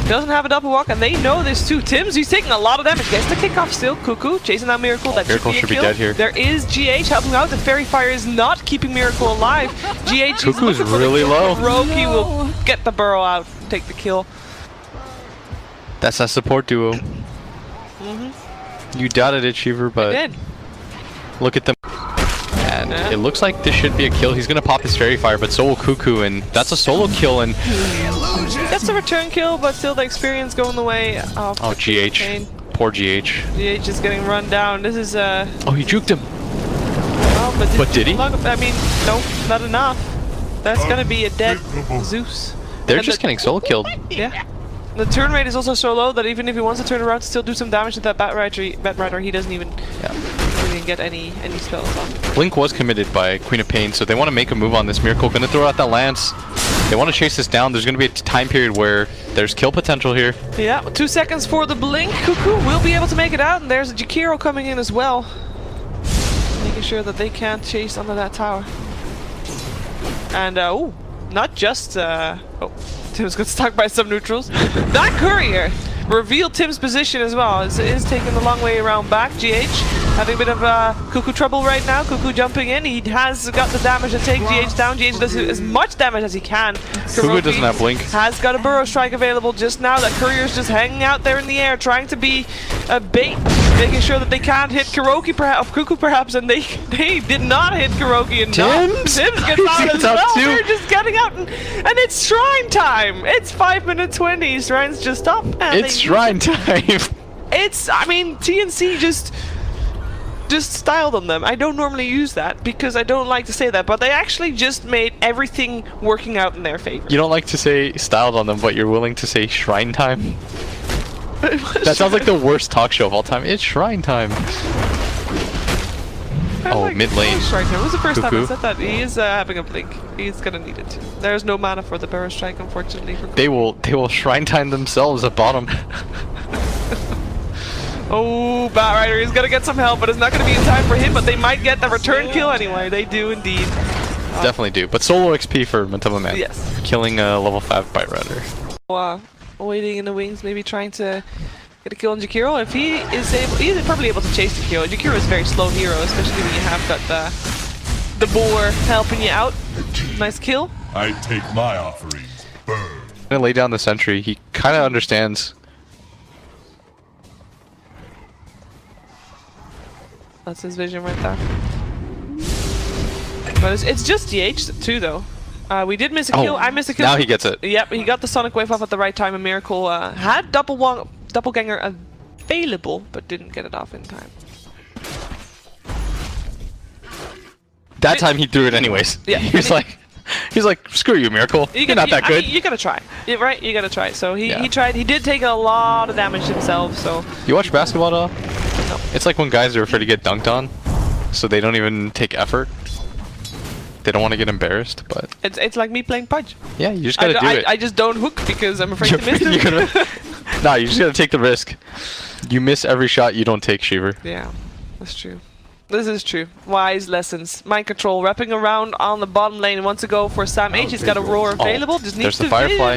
Speaker 2: Doesn't have a double walk, and they know this too. Tims, he's taking a lot of damage. Gets the kickoff still. Cuckoo chasing that Miracle. That
Speaker 1: Miracle should be
Speaker 2: kill.
Speaker 1: dead here.
Speaker 2: There is GH helping out. The Fairy Fire is not keeping Miracle alive. GH
Speaker 1: Cuckoo's really low.
Speaker 2: Roki will get the burrow out, take the kill.
Speaker 1: That's that support duo. You doubted it, Shiver, but
Speaker 2: Did.
Speaker 1: look at them. And it looks like this should be a kill. He's gonna pop his Fairy Fire, but so will Cuckoo, and that's a solo kill. And
Speaker 2: That's a return kill, but still the experience going the way of
Speaker 1: GH,
Speaker 2: Pain.
Speaker 1: poor GH.
Speaker 2: GH is getting run down. This is
Speaker 1: Oh, he juked him.
Speaker 2: oh,
Speaker 1: But did he?
Speaker 2: I mean, no, not enough. That's gonna be a dead Zeus.
Speaker 1: They're
Speaker 2: And
Speaker 1: just getting solo killed.
Speaker 2: Yeah. The turn rate is also so low that even if he wants to turn around to still do some damage to that Bat Rider, he doesn't even really get any spells off.
Speaker 1: Blink was committed by Queen of Pain, so they want to make a move on this. Miracle gonna throw out that Lance. They want to chase this down. There's gonna be a time period where there's kill potential here.
Speaker 2: Yeah, 2 seconds for the blink. Cuckoo will be able to make it out, and there's a Jakiro coming in as well. Making sure that they can't chase under that tower. And, oh, not just, oh, Tim's got stuck by some neutrals. That Courier revealed Tim's position as well. Is taking the long way around back. GH having a bit of Cuckoo trouble right now. Cuckoo jumping in. He has got the damage to take GH down. GH does as much damage as he can.
Speaker 1: Cuckoo doesn't have Blink.
Speaker 2: Has got a Burrow Strike available just now. That Courier's just hanging out there in the air, trying to be a bait, making sure that they can't hit Cuckoo perhaps, and they did not hit Kuroki. And
Speaker 1: Tims
Speaker 2: Tims gets out as well.
Speaker 1: too.
Speaker 2: They're just getting out, and it's Shrine time. It's 5:20. Shrine's just up. And
Speaker 1: It's Shrine time.
Speaker 2: I mean, TNC just styled on them. I don't normally use that because I don't like to say that, but they actually just made everything working out in their favor.
Speaker 1: You don't like to say styled on them, but you're willing to say Shrine time? That sounds like the worst talk show of all time. It's Shrine time. Oh, mid lane.
Speaker 2: Strike. It was the first time I
Speaker 1: Cuckoo.
Speaker 2: said that. He is having a blink. He's gonna need it. There's no mana for the Burrow Strike, unfortunately. For
Speaker 1: They will Shrine time themselves at bottom.
Speaker 2: Oh, Bat Rider, he's gonna get some help, but it's not gonna be in time for him, but they might get the return kill anyway. They do indeed.
Speaker 1: Definitely do. But solo XP for Mentama Man.
Speaker 2: Yes.
Speaker 1: Killing a level 5 Bite Rider.
Speaker 2: Waiting in the wings, maybe trying to get a kill on Jakiro. If he is able, he's probably able to chase Jakiro. Jakiro is a very slow hero, especially when you have got the boar helping you out. Nice kill.
Speaker 5: I take my offerings. Burn.
Speaker 1: Gonna lay down the sentry. He kind of understands.
Speaker 2: That's his vision right there. But it's just DH too, though. We did miss a kill. I missed a kill.
Speaker 1: Now he gets it.
Speaker 2: Yep, he got the Sonic Wave off at the right time. A Miracle had Doppelganger available, but didn't get it off in time.
Speaker 1: That time he threw it anyways.
Speaker 2: Yeah.
Speaker 1: He's like, screw you, Miracle. You're not that good.
Speaker 2: I mean, you gotta try. Yeah, right? You gotta try. So he
Speaker 1: Yeah.
Speaker 2: tried. He did take a lot of damage himself, so...
Speaker 1: You watch basketball at all?
Speaker 2: No.
Speaker 1: It's like when guys are afraid to get dunked on, so they don't even take effort. They don't want to get embarrassed, but...
Speaker 2: It's like me playing Pudge.
Speaker 1: Yeah, you just gotta do it.
Speaker 2: I just don't hook because I'm afraid to miss
Speaker 1: You
Speaker 2: him.
Speaker 1: Nah, you just gotta take the risk. You miss every shot you don't take, Shiver.
Speaker 2: Yeah, that's true. This is true. Wise lessons. Mind control, wrapping around on the bottom lane. Wants to go for Sam H. He's got a roar available. Just needs
Speaker 1: there's the
Speaker 2: to
Speaker 1: Firefly.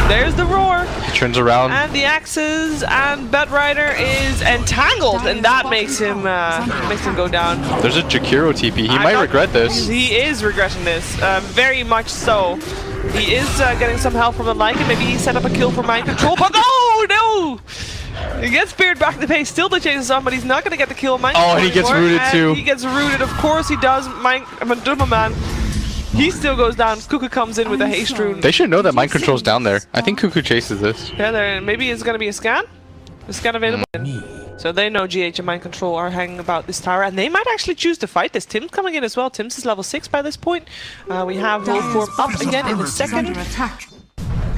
Speaker 2: There's the roar.
Speaker 1: He turns around.
Speaker 2: And the axes, and Bedrider is entangled, and that makes him go down.
Speaker 1: There's a Jakiro TP. He might regret this.
Speaker 2: He is regretting this, very much so. He is getting some help from the Lycan. Maybe he set up a kill for mind control, but no! He gets speared back in the pace, still to chase on, but he's not going to get the kill. Mind
Speaker 1: and he gets rooted too.
Speaker 2: He gets rooted, of course he does. Maduma Man. He still goes down. Cuckoo comes in with a haste rune.
Speaker 1: They should know that mind control's down there. I think Cuckoo chases this.
Speaker 2: Yeah, maybe it's going to be a scan. A scan available. So they know GH and mind control are hanging about this tower, and they might actually choose to fight this. Tim's coming in as well. Tim's is level 6 by this point. We have Wolf up again in a second.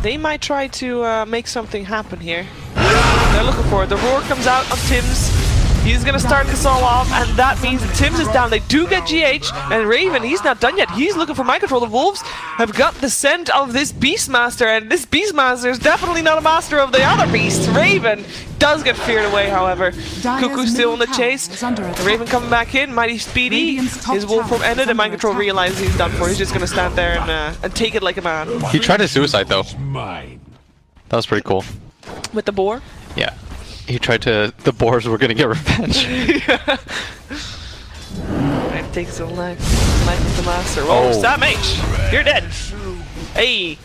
Speaker 2: They might try to make something happen here. They're looking for it. The roar comes out on Tim's. He's gonna start this all off, and that means that Tim's is down. They do get GH, and Raven, he's not done yet. He's looking for mind control. The Wolves have got the scent of this Beastmaster, and this Beastmaster is definitely not a master of the other beasts. Raven does get feared away, however. Cuckoo still in the chase. Raven coming back in, mighty speedy. His Wolf form ended, and mind control realizes he's done for. He's just gonna stand there and take it like a man.
Speaker 1: He tried a suicide though. That was pretty cool.
Speaker 2: With the boar?
Speaker 1: Yeah. He tried to... The boars were gonna get revenge.
Speaker 2: Yeah. It takes a life. Life of the master. Oh, Sam H! You're dead! Hey!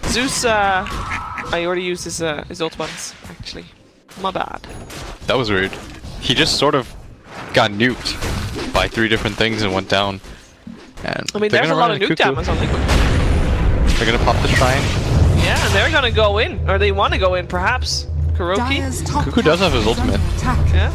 Speaker 2: Zeus, I already used his ult once, actually. My bad.
Speaker 1: That was weird. He just sort of got nuked by 3 different things and went down. And
Speaker 2: I mean, there's a lot of nuke damage on Liquid.
Speaker 1: They're gonna pop the shrine.
Speaker 2: Yeah, and they're gonna go in. Or they want to go in, perhaps. Kuroki?
Speaker 1: Cuckoo does have his ultimate.
Speaker 2: Yeah.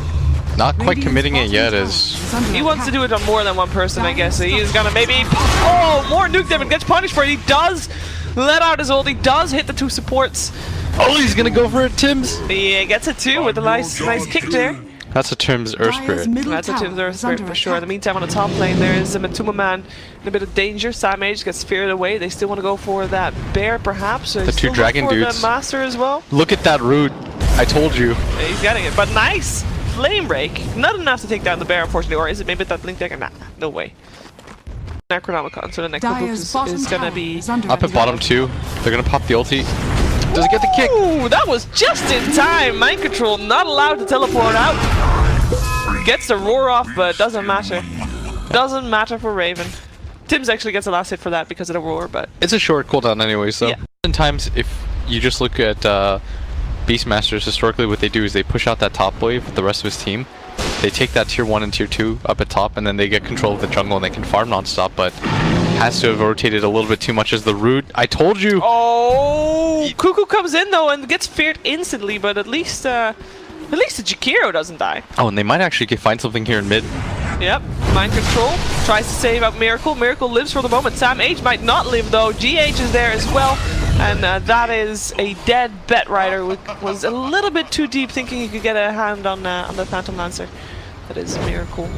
Speaker 1: Not quite committing it yet as...
Speaker 2: He wants to do it on more than one person, I guess. So he's gonna maybe... Oh, more nuke damage. Gets punished for it. He does let out his ult. He does hit the 2 supports.
Speaker 1: Oh, he's gonna go for it, Tim's!
Speaker 2: He gets it too with a nice kick there.
Speaker 1: That's a Tim's Earth Spirit.
Speaker 2: That's a Tim's Earth Spirit for sure. In the meantime, on the top lane, there is a Matuma Man in a bit of danger. Sam H gets feared away. They still want to go for that bear, perhaps.
Speaker 1: The 2 dragon dudes.
Speaker 2: The master as well.
Speaker 1: Look at that root. I told you.
Speaker 2: Yeah, he's getting it, but nice flame break. Not enough to take down the bear, unfortunately. Or is it maybe that link decker? Nah, no way. Necronomicon, so the Necrobook is gonna be
Speaker 1: up at bottom 2. They're gonna pop the ulti. Does it get the kick?
Speaker 2: Ooh, that was just in time. Mind control not allowed to teleport out. Gets the roar off, but doesn't matter. Doesn't matter for Raven. Tim's actually gets the last hit for that because of the roar, but
Speaker 1: it's a short cooldown anyway. So
Speaker 2: yeah.
Speaker 1: Sometimes if you just look at Beastmasters, historically what they do is they push out that top wave with the rest of his team. They take that tier 1 and tier 2 up at top, and then they get control of the jungle and they can farm non-stop, but has to have rotated a little bit too much as the root. I told you!
Speaker 2: Oh! Cuckoo comes in though and gets feared instantly, but at least the Jakiro doesn't die.
Speaker 1: Oh, and they might actually find something here in mid.
Speaker 2: Yep, mind control, tries to save out Miracle. Miracle lives for the moment. Sam H might not live though. GH is there as well. And that is a dead Bedrider, who was a little bit too deep, thinking he could get a hand on the Phantom Lancer. That is Miracle.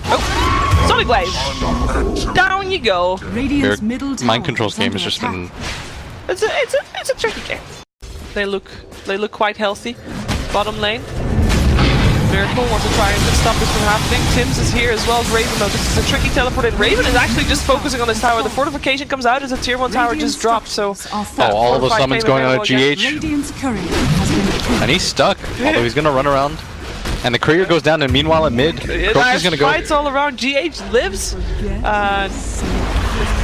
Speaker 2: Oh! Sonic Wave! Down you go!
Speaker 1: Mind control's game has just been...
Speaker 2: It's a tricky game. They look quite healthy. Bottom lane. Miracle wants to try and stop this from happening. Tim's is here as well as Raven, though. This is a tricky teleport in. Raven is actually just focusing on this tower. The fortification comes out as a tier 1 tower just dropped, so...
Speaker 1: all of the summons going on at GH. And he's stuck, although he's going to run around. And the courier goes down, and meanwhile at mid, Kuroki's going to go...
Speaker 2: Fights all around. GH lives.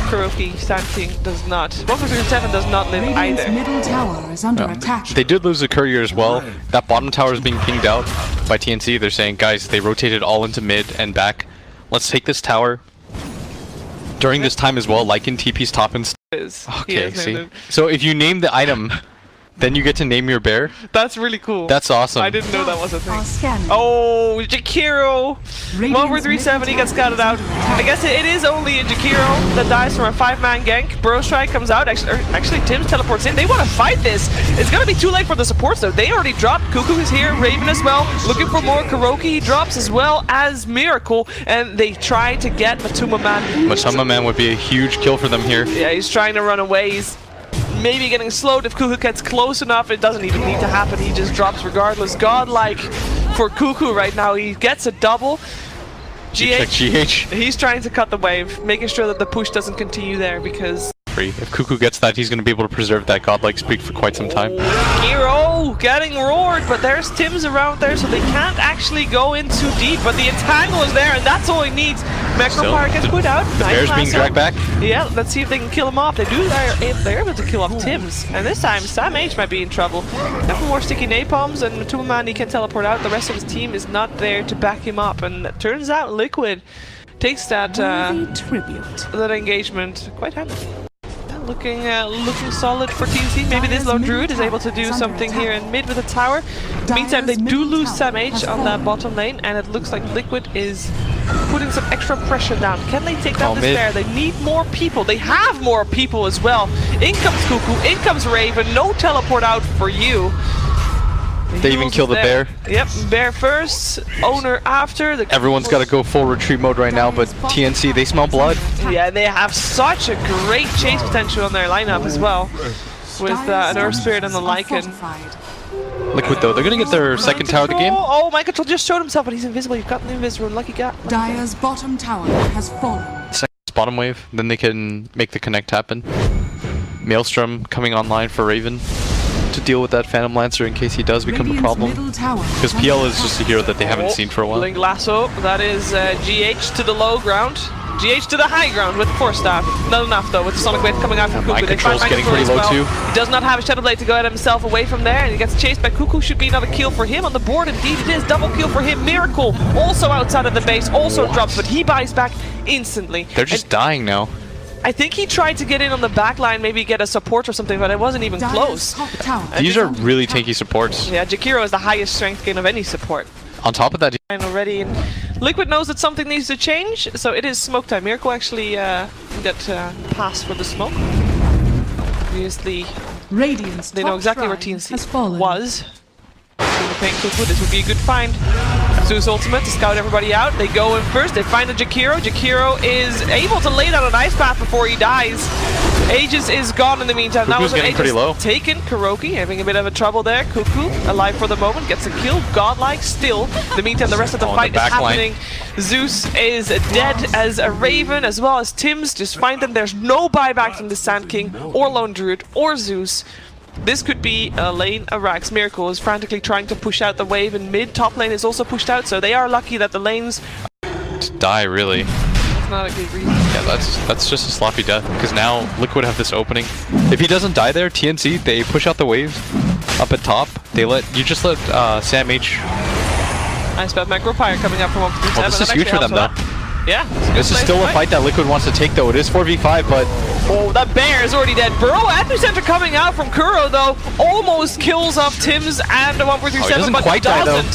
Speaker 2: Kuroki, Sand King, does not. 147 does not live either.
Speaker 3: Middle tower is under attack.
Speaker 1: They did lose the courier as well. That bottom tower is being pinged out by TNC. They're saying, guys, they rotated all into mid and back. Let's take this tower. During this time as well, Lycan TP's top and...
Speaker 2: Okay,
Speaker 1: see? So if you name the item then you get to name your bear.
Speaker 2: That's really cool.
Speaker 1: That's awesome.
Speaker 2: I didn't know that was a thing.
Speaker 3: Are scanning.
Speaker 2: Oh, Jakiro! 1-for-370 gets scouted out. I guess it is only a Jakiro that dies from a 5-man gank. Burrow Strike comes out. Actually, Tim's teleports in. They want to fight this. It's going to be too late for the supports, though. They already dropped. Cuckoo is here. Raven as well. Looking for more. Kuroki he drops as well as Miracle. And they try to get Matuma Man.
Speaker 1: Matuma Man would be a huge kill for them here.
Speaker 2: Yeah, he's trying to run away. He's maybe getting slowed if Cuckoo gets close enough. It doesn't even need to happen. He just drops regardless. Godlike for Cuckoo right now. He gets a double. GH, he's trying to cut the wave, making sure that the push doesn't continue there because...
Speaker 1: If Cuckoo gets that, he's going to be able to preserve that godlike streak for quite some time.
Speaker 2: Hero getting roared, but there's Tim's around there, so they can't actually go in too deep. But the entangle is there, and that's all he needs. Necropire gets put out.
Speaker 1: The bear's being dragged back.
Speaker 2: Yeah, let's see if they can kill him off. They do. They're able to kill off Tim's, and this time Sam H might be in trouble. Definitely more sticky napalms, and Matuma Man he can teleport out. The rest of his team is not there to back him up, and it turns out Liquid takes that that engagement quite handily. Looking solid for TNC. Maybe this lone druid is able to do something here in mid with a tower. Meantime, they do lose Sam H on that bottom lane, and it looks like Liquid is putting some extra pressure down. Can they take down this bear? They need more people. They have more people as well. In comes Cuckoo, in comes Raven. No teleport out for you.
Speaker 1: They even kill the bear.
Speaker 2: Yep, bear first, owner after.
Speaker 1: Everyone's got to go full retreat mode right now, but TNC, they smell blood.
Speaker 2: Yeah, they have such a great chase potential on their lineup as well, with an Earth Spirit and the Lycan.
Speaker 1: Liquid though, they're going to get their second tower of the game.
Speaker 2: Oh, my control just showed himself, but he's invisible. You've got an invis rune, lucky guy.
Speaker 3: Dire's bottom tower has fallen.
Speaker 1: Second bottom wave, then they can make the connect happen. Maelstrom coming online for Raven to deal with that Phantom Lancer in case he does become a problem. Because PL is just a hero that they haven't seen for a while.
Speaker 2: Link Lasso, that is GH to the low ground. GH to the high ground with Force Staff. Not enough though, with the Sonic Wave coming out from Cuckoo.
Speaker 1: Mind Control's getting pretty low too.
Speaker 2: He does not have a Shadow Blade to get himself away from there, and he gets chased by Cuckoo. Should be another kill for him on the board. Indeed it is. Double kill for him. Miracle also outside of the base, also drops, but he buys back instantly.
Speaker 1: They're just dying now.
Speaker 2: I think he tried to get in on the back line, maybe get a support or something, but it wasn't even close.
Speaker 1: These are really tanky supports.
Speaker 2: Yeah, Jakiro is the highest strength gain of any support.
Speaker 1: On top of that,
Speaker 2: And already, and Liquid knows that something needs to change, so it is smoke time. Miracle actually got passed for the smoke. Obviously, they know exactly where TNC was. Cuckoo, this would be a good find. Zeus ultimate to scout everybody out. They go in first, they find the Jakiro. Jakiro is able to lay down an ice path before he dies. Aegis is gone in the meantime.
Speaker 1: Cuckoo's
Speaker 2: that was
Speaker 1: getting pretty low.
Speaker 2: Taken. Kuroki having a bit of a trouble there. Cuckoo alive for the moment, gets a kill. Godlike still. In the meantime, the rest of the fight is happening. Zeus is dead as a Raven, as well as Tim's. Just find them. There's no buyback from the Sand King or Lone Druid or Zeus. This could be a lane. Arax Miracle is frantically trying to push out the wave, and mid top lane is also pushed out, so they are lucky that the lanes
Speaker 1: die really.
Speaker 2: That's not a good reason.
Speaker 1: Yeah, that's just a sloppy death, because now Liquid have this opening. If he doesn't die there, TNC, they push out the wave up at top. You just let Sam H.
Speaker 2: Nice bad Necropire coming up from 1-3-7.
Speaker 1: Well, this is huge for them though.
Speaker 2: Yeah.
Speaker 1: This is still a fight that Liquid wants to take though. It is 4v5, but...
Speaker 2: Oh, that bear is already dead. Burrow Epicenter coming out from Kuro though. Almost kills off Tim's and the 1-4-3-7, but
Speaker 1: quite
Speaker 2: doesn't.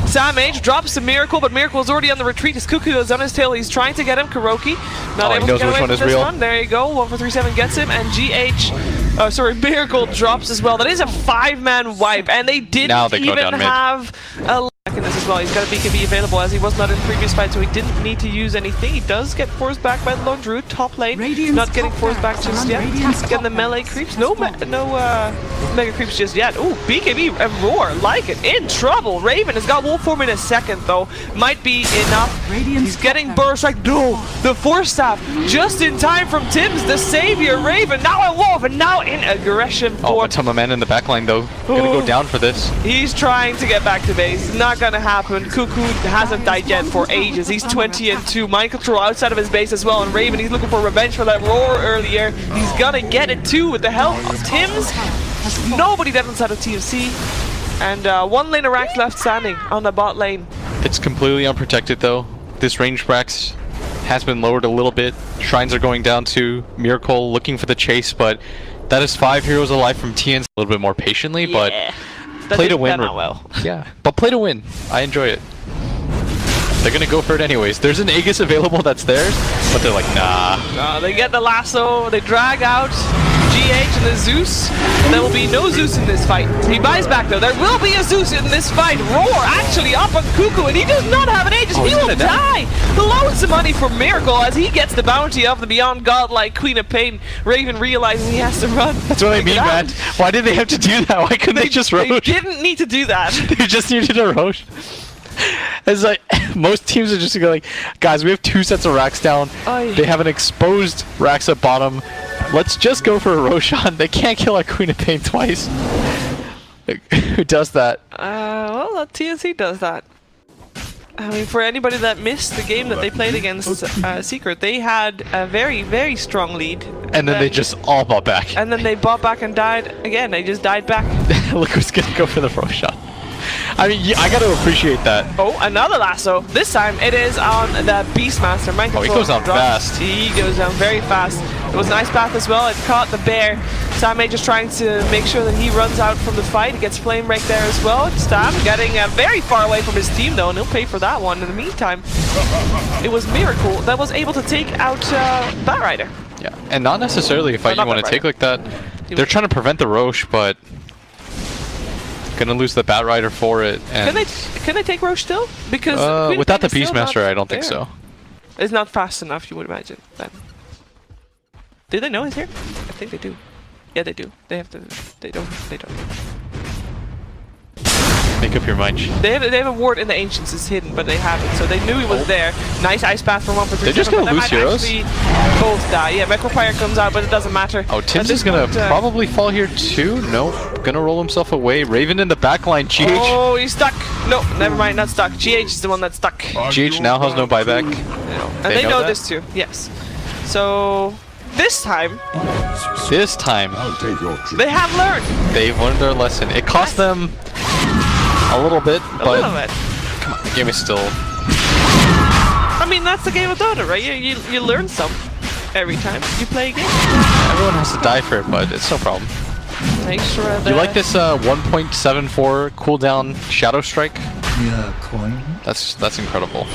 Speaker 2: Sam H drops the Miracle, but Miracle is already on the retreat. His Cuckoo is on his tail. He's trying to get him. Kuroki not able to get away from this one. There you go. 1-4-3-7 gets him, and Miracle drops as well. That is a 5-man wipe, and they didn't even have a in this as well. He's got a BKB available as he was not in previous fight, so he didn't need to use anything. He does get forced back by the Lone Druid, top lane. Not getting forced back just yet. Getting the melee creeps. No mega creeps just yet. Ooh, BKB and Roar, like it. In trouble. Raven has got Wolf Form in a second though. Might be enough. He's getting Burst Strike. No! The Force Staff just in time from Tim's, the savior. Raven now at Wolf and now in aggression.
Speaker 1: Matuma Man in the backline though. Gonna go down for this.
Speaker 2: He's trying to get back to base. Not gonna happen. Cuckoo hasn't died yet for ages. He's 20-2. Mind Control outside of his base as well. And Raven, he's looking for revenge for that roar earlier. He's gonna get it too with the help of Tim's. Nobody dead inside of TFC. And one lane of Rax left standing on the bot lane.
Speaker 1: It's completely unprotected though. This range Rax has been lowered a little bit. Shrines are going down to Miracle looking for the chase, but That is 5 heroes alive from TN's a little bit more patiently, but play to win.
Speaker 2: Not well.
Speaker 1: Yeah, but play to win. I enjoy it. They're gonna go for it anyways. There's an Aegis available that's theirs, but they're like, nah.
Speaker 2: No, they get the lasso, they drag out GH and the Zeus. There will be no Zeus in this fight. He buys back though. There will be a Zeus in this fight. Roar actually up on Cuckoo, and he does not have an Aegis. He will die. The loads of money for Miracle as he gets the bounty of the Beyond Godlike Queen of Pain. Raven realizes he has to run.
Speaker 1: That's what I mean, man. Why did they have to do that? Why couldn't they just Roche?
Speaker 2: They didn't need to do that.
Speaker 1: They just needed a Roche. It's like most teams are just gonna go like, guys, we have 2 sets of racks down. They have an exposed racks at bottom. Let's just go for a Roshan. They can't kill our Queen of Pain twice. Who does that?
Speaker 2: Well, TNC does that. I mean, for anybody that missed the game that they played against Secret, they had a very, very strong lead.
Speaker 1: And then they just all bought back.
Speaker 2: And then they bought back and died again. They just died back.
Speaker 1: Look who's gonna go for the Roshan. I mean, yeah, I gotta appreciate that.
Speaker 2: Oh, another lasso. This time it is on the Beastmaster.
Speaker 1: Oh, he goes down fast.
Speaker 2: He goes down very fast. It was an ice path as well. It caught the bear. Sam just trying to make sure that he runs out from the fight. He gets flame right there as well. Stam getting very far away from his team though, and he'll pay for that one. In the meantime, it was Miracle that was able to take out Batrider.
Speaker 1: Yeah, and not necessarily a fight you want to take like that. They're trying to prevent the Roche, but gonna lose the Batrider for it. And
Speaker 2: can they take Roche still? Because
Speaker 1: without the Beastmaster, I don't think so.
Speaker 2: It's not fast enough, you would imagine. Then. Do they know he's here? I think they do. Yeah, they do. They have to. They don't. They don't.
Speaker 1: Make up your mind.
Speaker 2: They have a ward in the Ancients. It's hidden, but they haven't. So they knew he was there. Nice ice path from 1 for 3.
Speaker 1: They're just gonna lose heroes.
Speaker 2: Both die. Yeah, Necropire comes out, but it doesn't matter.
Speaker 1: Oh, Tim's is gonna probably fall here too. Nope. Gonna roll himself away. Raven in the backline. GH.
Speaker 2: Oh, he's stuck. No, never mind. Not stuck. GH is the one that's stuck.
Speaker 1: GH now has no buyback.
Speaker 2: And they know this too. Yes. So this time, they have learned.
Speaker 1: They've learned their lesson. It cost them a little bit, but
Speaker 2: a little bit.
Speaker 1: Come on, the game is still.
Speaker 2: I mean, that's the game of Dota, right? You learn some every time you play a game.
Speaker 1: Everyone has to die for it, but it's no problem.
Speaker 2: Make sure that
Speaker 1: you like this 1.74 cooldown Shadow Strike?
Speaker 6: Yeah, coin.
Speaker 1: That's incredible.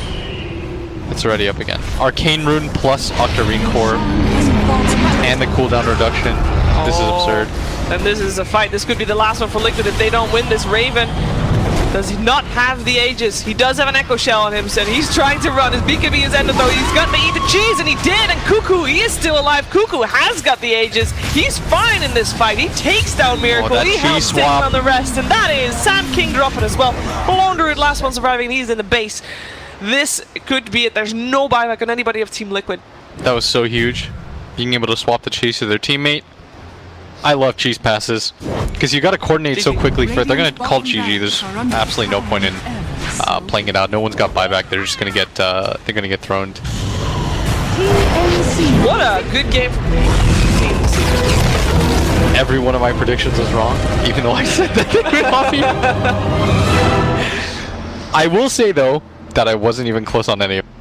Speaker 1: It's already up again. Arcane Rune plus Octarine Core and the cooldown reduction. This is absurd.
Speaker 2: And this is a fight. This could be the last one for Liquid if they don't win this. Raven does he not have the Aegis. He does have an Echo Shell on him, so he's trying to run. His BKB is ended though. He's got to eat the cheese, and he did. And Cuckoo, he is still alive. Cuckoo has got the Aegis. He's fine in this fight. He takes down Miracle. He helps down on the rest, and that is Sam King dropping as well. Lone Druid, last one surviving. He's in the base. This could be it. There's no buyback on anybody of Team Liquid.
Speaker 1: That was so huge. Being able to swap the cheese to their teammate. I love cheese passes because you got to coordinate so quickly for it. They're gonna call GG. There's absolutely no point in playing it out. No one's got buyback. They're just gonna get throned.
Speaker 2: What a good game from TNC.
Speaker 1: Every one of my predictions was wrong, even though I said that they would off you. I will say though that I wasn't even close on any of them.